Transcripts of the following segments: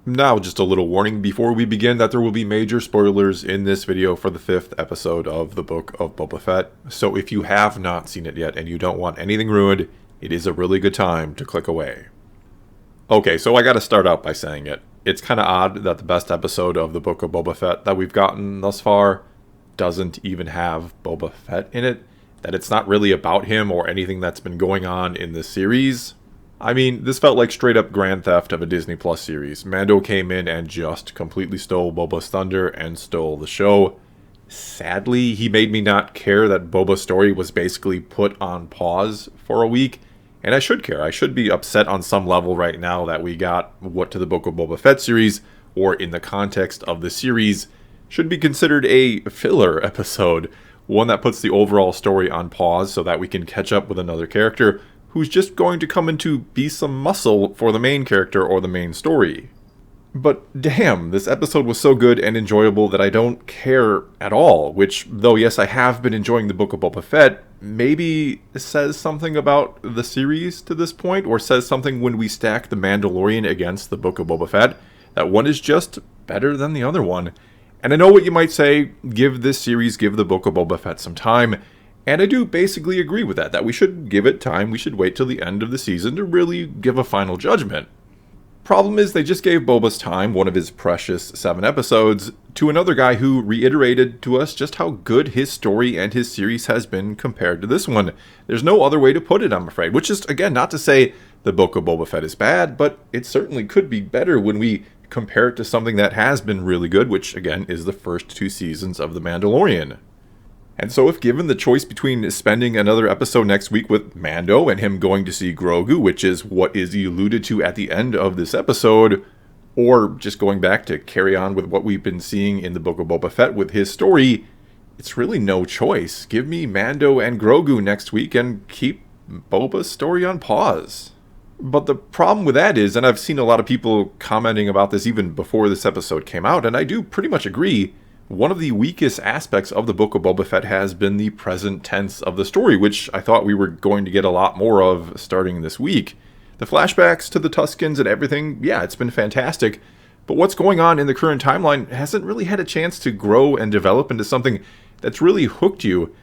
Now, just a little warning before we begin that there will be major spoilers in this video for the 5th episode of the Book of Boba Fett. So if you have not seen it yet and you don't want anything ruined, it is a really good time to click away. Okay, so I gotta start out by saying it. It's kind of odd that the best episode of the Book of Boba Fett that we've gotten thus far doesn't even have Boba Fett in it. That it's not really about him or anything that's been going on in this series. I mean, this felt like straight up grand theft of a Disney Plus series. Mando came in and just completely stole Boba's thunder and stole the show. Sadly, he made me not care that Boba's story was basically put on pause for a week. And I should care. I should be upset on some level right now that we got what to the Book of Boba Fett series, or in the context of the series, should be considered a filler episode. One that puts the overall story on pause so that we can catch up with another character who's just going to come in to be some muscle for the main character or the main story. But damn, this episode was so good and enjoyable that I don't care at all, which, though yes, I have been enjoying the Book of Boba Fett, maybe says something about the series to this point, or says something when we stack The Mandalorian against the Book of Boba Fett, that one is just better than the other one. And I know what you might say, give this series, give the Book of Boba Fett some time. And I do basically agree with that we should give it time, we should wait till the end of the season to really give a final judgment. Problem is, they just gave Boba's time, one of his precious 7 episodes, to another guy who reiterated to us just how good his story and his series has been compared to this one. There's no other way to put it, I'm afraid, which is, again, not to say the Book of Boba Fett is bad, but it certainly could be better when we compare it to something that has been really good, which, again, is the first 2 seasons of The Mandalorian. And so if given the choice between spending another episode next week with Mando and him going to see Grogu, which is what is alluded to at the end of this episode, or just going back to carry on with what we've been seeing in the Book of Boba Fett with his story, it's really no choice. Give me Mando and Grogu next week and keep Boba's story on pause. But the problem with that is, and I've seen a lot of people commenting about this even before this episode came out, and I do pretty much agree, one of the weakest aspects of the Book of Boba Fett has been the present tense of the story, which I thought we were going to get a lot more of starting this week. The flashbacks to the Tuskens and everything, yeah, it's been fantastic, but what's going on in the current timeline hasn't really had a chance to grow and develop into something that's really hooked you,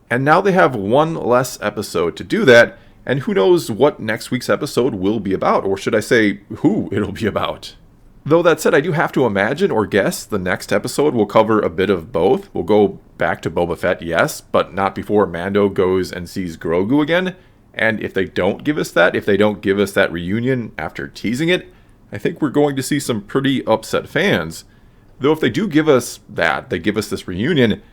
and now they have one less episode to do that, and who knows what next week's episode will be about, or should I say, who it'll be about. Though that said, I do have to imagine or guess the next episode will cover a bit of both. We'll go back to Boba Fett, yes, but not before Mando goes and sees Grogu again. And if they don't give us that, if they don't give us that reunion after teasing it, I think we're going to see some pretty upset fans. Though if they do give us that, they give us this reunion,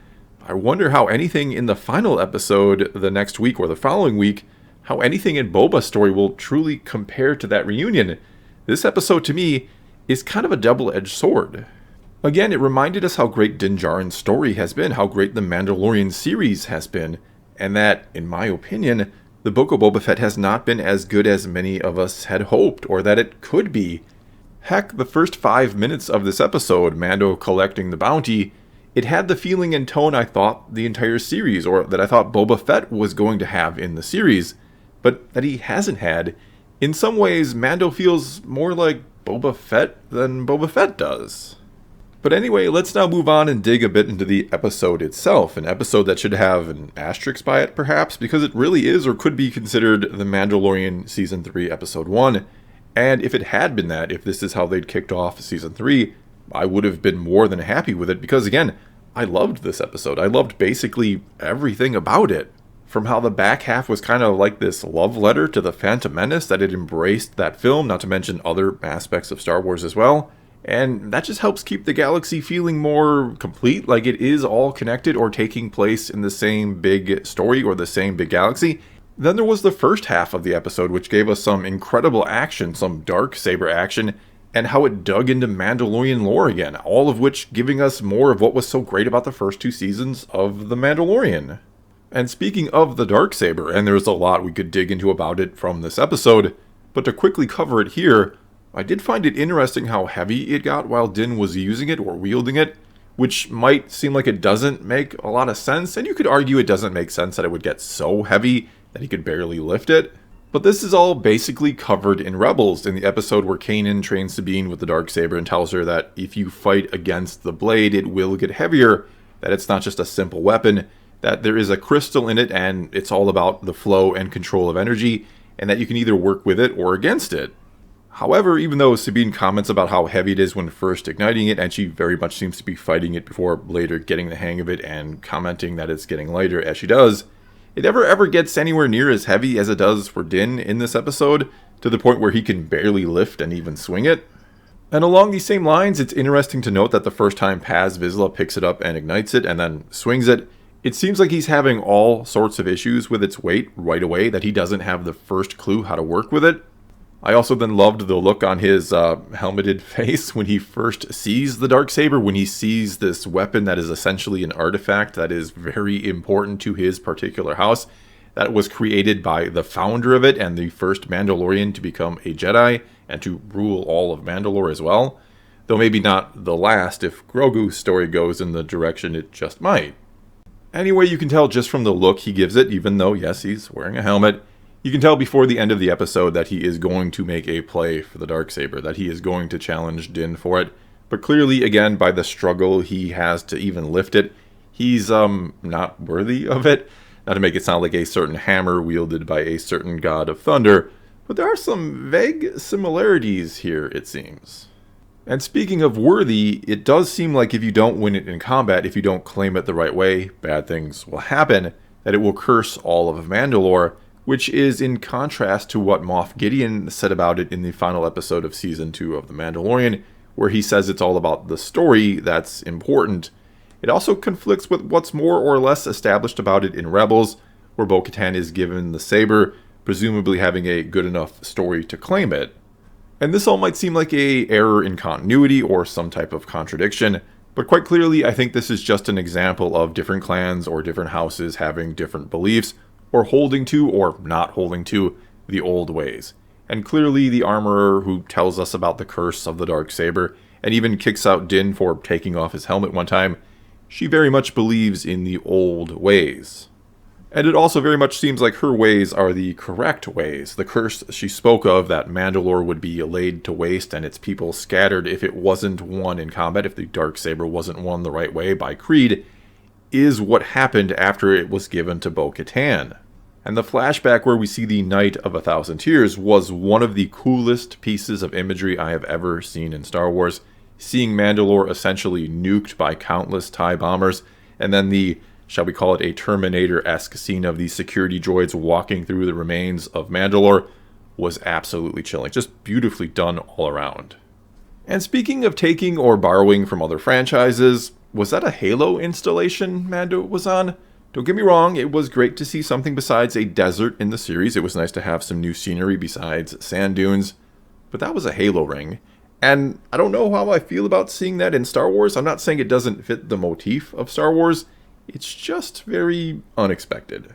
I wonder how anything in the final episode the next week or the following week, how anything in Boba's story will truly compare to that reunion. This episode, to me, is kind of a double-edged sword. Again, it reminded us how great Din Djarin's story has been, how great the Mandalorian series has been, and that, in my opinion, the Book of Boba Fett has not been as good as many of us had hoped, or that it could be. Heck, the first 5 minutes of this episode, Mando collecting the bounty, it had the feeling and tone I thought the entire series, or that I thought Boba Fett was going to have in the series, but that he hasn't had. In some ways, Mando feels more like Boba Fett than Boba Fett does. But anyway, let's now move on and dig a bit into the episode itself. An episode that should have an asterisk by it, perhaps, because it really is or could be considered The Mandalorian Season 3, Episode 1. And if it had been that, if this is how they'd kicked off Season 3, I would have been more than happy with it, because again, I loved this episode. I loved basically everything about it. From how the back half was kind of like this love letter to the Phantom Menace, that it embraced that film, not to mention other aspects of Star Wars as well. And that just helps keep the galaxy feeling more complete, like it is all connected or taking place in the same big story or the same big galaxy. Then there was the first half of the episode, which gave us some incredible action, some Darksaber action, and how it dug into Mandalorian lore again, all of which giving us more of what was so great about the first 2 seasons of The Mandalorian. And speaking of the Darksaber, and there's a lot we could dig into about it from this episode, but to quickly cover it here, I did find it interesting how heavy it got while Din was using it or wielding it, which might seem like it doesn't make a lot of sense, and you could argue it doesn't make sense that it would get so heavy that he could barely lift it. But this is all basically covered in Rebels, in the episode where Kanan trains Sabine with the Darksaber and tells her that if you fight against the blade, it will get heavier, that it's not just a simple weapon, that there is a crystal in it and it's all about the flow and control of energy, and that you can either work with it or against it. However, even though Sabine comments about how heavy it is when first igniting it, and she very much seems to be fighting it before later getting the hang of it and commenting that it's getting lighter as she does, it never ever gets anywhere near as heavy as it does for Din in this episode, to the point where he can barely lift and even swing it. And along these same lines, it's interesting to note that the first time Paz Vizsla picks it up and ignites it and then swings it, it seems like he's having all sorts of issues with its weight right away, that he doesn't have the first clue how to work with it. I also then loved the look on his helmeted face when he first sees the Darksaber, when he sees this weapon that is essentially an artifact that is very important to his particular house, that was created by the founder of it and the first Mandalorian to become a Jedi and to rule all of Mandalore as well. Though maybe not the last if Grogu's story goes in the direction it just might. Anyway, you can tell just from the look he gives it, even though, yes, he's wearing a helmet, you can tell before the end of the episode that he is going to make a play for the Darksaber, that he is going to challenge Din for it. But clearly, again, by the struggle he has to even lift it, he's not worthy of it. Not to make it sound like a certain hammer wielded by a certain god of thunder, but there are some vague similarities here, it seems. And speaking of worthy, it does seem like if you don't win it in combat, if you don't claim it the right way, bad things will happen, that it will curse all of Mandalore, which is in contrast to what Moff Gideon said about it in the final episode of Season 2 of The Mandalorian, where he says it's all about the story that's important. It also conflicts with what's more or less established about it in Rebels, where Bo-Katan is given the saber, presumably having a good enough story to claim it. And this all might seem like an error in continuity or some type of contradiction, but quite clearly I think this is just an example of different clans or different houses having different beliefs, or holding to, or not holding to, the old ways. And clearly the armorer who tells us about the curse of the Darksaber, and even kicks out Din for taking off his helmet one time, she very much believes in the old ways. And it also very much seems like her ways are the correct ways. The curse she spoke of, that Mandalore would be laid to waste and its people scattered if it wasn't won in combat, if the Darksaber wasn't won the right way by Creed, is what happened after it was given to Bo-Katan. And the flashback where we see the Night of 1,000 Tears was one of the coolest pieces of imagery I have ever seen in Star Wars. Seeing Mandalore essentially nuked by countless TIE bombers, and then the, shall we call it a Terminator-esque scene of the security droids walking through the remains of Mandalore, was absolutely chilling. Just beautifully done all around. And speaking of taking or borrowing from other franchises, was that a Halo installation Mando was on? Don't get me wrong, it was great to see something besides a desert in the series. It was nice to have some new scenery besides sand dunes. But that was a Halo ring. And I don't know how I feel about seeing that in Star Wars. I'm not saying it doesn't fit the motif of Star Wars. It's just very unexpected.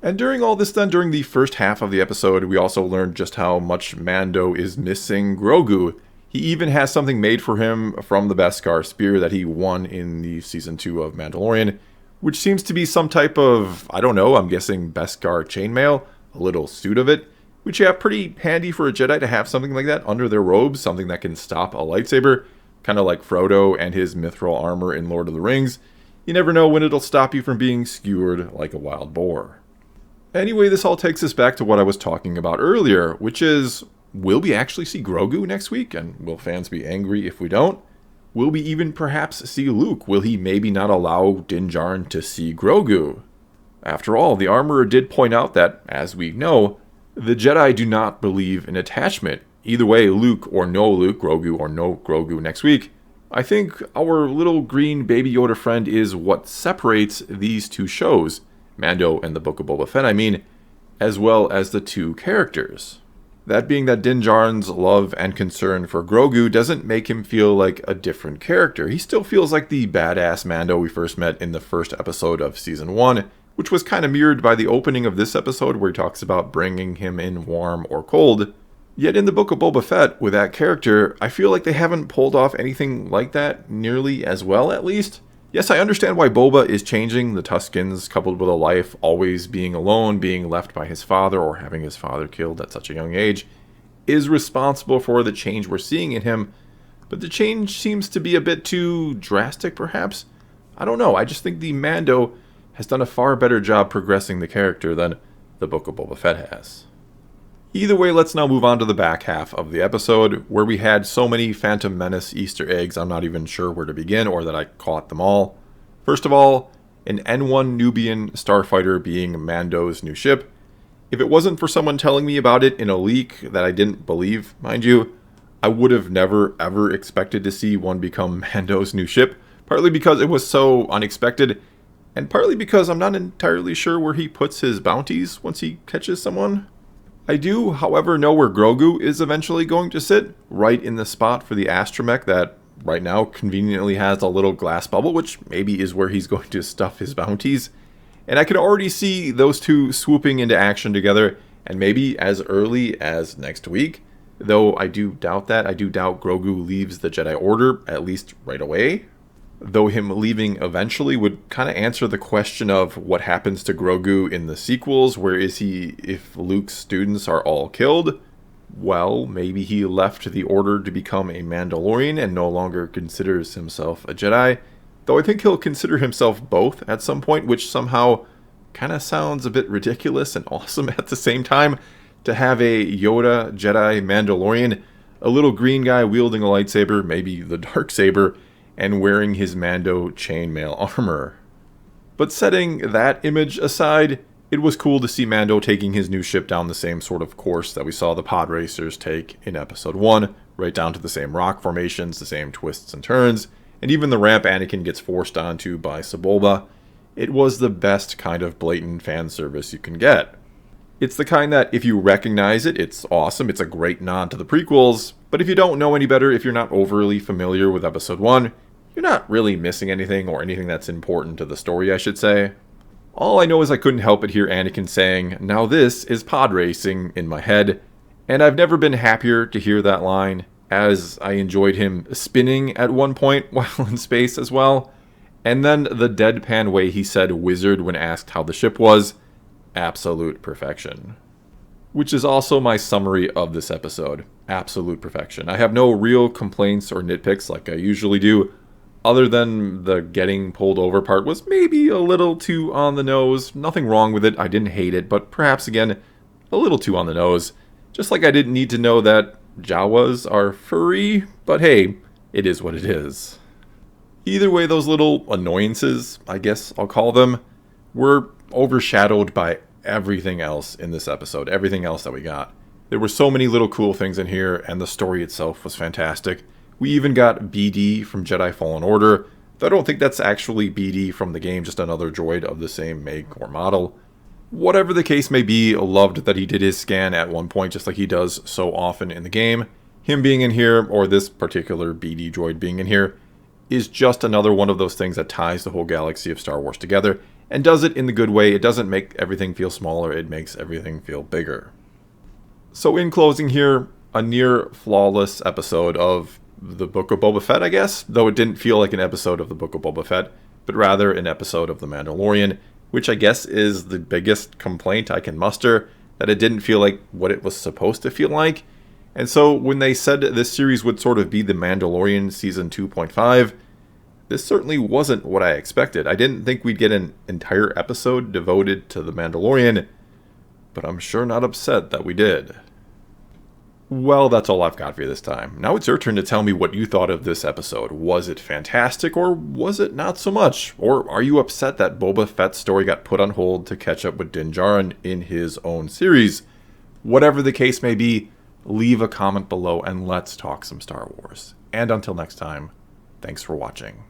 And during all this then, during the first half of the episode, we also learned just how much Mando is missing Grogu. He even has something made for him from the Beskar spear that he won in the Season 2 of Mandalorian, which seems to be some type of, I don't know, I'm guessing Beskar chainmail, a little suit of it, which yeah, pretty handy for a Jedi to have something like that under their robes, something that can stop a lightsaber, kind of like Frodo and his mithril armor in Lord of the Rings. You never know when it'll stop you from being skewered like a wild boar. Anyway, this all takes us back to what I was talking about earlier, which is, will we actually see Grogu next week? And will fans be angry if we don't? Will we even perhaps see Luke? Will he maybe not allow Din Djarin to see Grogu? After all, the armorer did point out that, as we know, the Jedi do not believe in attachment. Either way, Luke or no Luke, Grogu or no Grogu next week, I think our little green Baby Yoda friend is what separates these two shows, Mando and the Book of Boba Fett, I mean, as well as the two characters. That being that Din Djarin's love and concern for Grogu doesn't make him feel like a different character. He still feels like the badass Mando we first met in the first episode of Season 1, which was kind of mirrored by the opening of this episode where he talks about bringing him in warm or cold. Yet in the Book of Boba Fett, with that character, I feel like they haven't pulled off anything like that nearly as well, at least. Yes, I understand why Boba is changing. The Tuskens, coupled with a life always being alone, being left by his father, or having his father killed at such a young age, is responsible for the change we're seeing in him. But the change seems to be a bit too drastic, perhaps? I don't know. I just think the Mando has done a far better job progressing the character than the Book of Boba Fett has. Either way, let's now move on to the back half of the episode, where we had so many Phantom Menace Easter eggs, I'm not even sure where to begin, or that I caught them all. First of all, an N1 Nubian starfighter being Mando's new ship. If it wasn't for someone telling me about it in a leak that I didn't believe, mind you, I would have never ever expected to see one become Mando's new ship, partly because it was so unexpected, and partly because I'm not entirely sure where he puts his bounties once he catches someone. I do, however, know where Grogu is eventually going to sit, right in the spot for the astromech that right now conveniently has a little glass bubble, which maybe is where he's going to stuff his bounties. And I can already see those two swooping into action together, and maybe as early as next week, though I do doubt that. I do doubt Grogu leaves the Jedi Order, at least right away. Though him leaving eventually would kind of answer the question of what happens to Grogu in the sequels. Where is he if Luke's students are all killed? Well, maybe he left the Order to become a Mandalorian and no longer considers himself a Jedi. Though I think he'll consider himself both at some point, which somehow kind of sounds a bit ridiculous and awesome at the same time. To have a Yoda Jedi Mandalorian, a little green guy wielding a lightsaber, maybe the Darksaber, and wearing his Mando chainmail armor. But setting that image aside, it was cool to see Mando taking his new ship down the same sort of course that we saw the pod racers take in episode 1, right down to the same rock formations, the same twists and turns, and even the ramp Anakin gets forced onto by Sebulba. It was the best kind of blatant fan service you can get. It's the kind that, if you recognize it, it's awesome, it's a great nod to the prequels, but if you don't know any better, if you're not overly familiar with episode 1, you're not really missing anything, or anything that's important to the story, I should say. All I know is I couldn't help but hear Anakin saying, "Now this is pod racing," in my head, and I've never been happier to hear that line, as I enjoyed him spinning at one point while in space as well, and then the deadpan way he said wizard when asked how the ship was. Absolute perfection. Which is also my summary of this episode. Absolute perfection. I have no real complaints or nitpicks like I usually do, other than the getting pulled over part was maybe a little too on the nose. Nothing wrong with it, I didn't hate it, but perhaps again, a little too on the nose. Just like I didn't need to know that Jawas are furry, but hey, it is what it is. Either way, those little annoyances, I guess I'll call them, were overshadowed by everything else in this episode, everything else that we got. There were so many little cool things in here, and the story itself was fantastic. We even got BD from Jedi Fallen Order, though I don't think that's actually BD from the game, just another droid of the same make or model. Whatever the case may be, loved that he did his scan at one point, just like he does so often in the game. Him being in here, or this particular BD droid being in here, is just another one of those things that ties the whole galaxy of Star Wars together, and does it in the good way. It doesn't make everything feel smaller, it makes everything feel bigger. So in closing here, a near flawless episode of the Book of Boba Fett, I guess, though it didn't feel like an episode of the Book of Boba Fett, but rather an episode of The Mandalorian, which I guess is the biggest complaint I can muster, that it didn't feel like what it was supposed to feel like. And so when they said this series would sort of be The Mandalorian Season 2.5, this certainly wasn't what I expected. I didn't think we'd get an entire episode devoted to The Mandalorian, but I'm sure not upset that we did. Well, that's all I've got for you this time. Now it's your turn to tell me what you thought of this episode. Was it fantastic, or was it not so much? Or are you upset that Boba Fett's story got put on hold to catch up with Din Djarin in his own series? Whatever the case may be, leave a comment below and let's talk some Star Wars. And until next time, thanks for watching.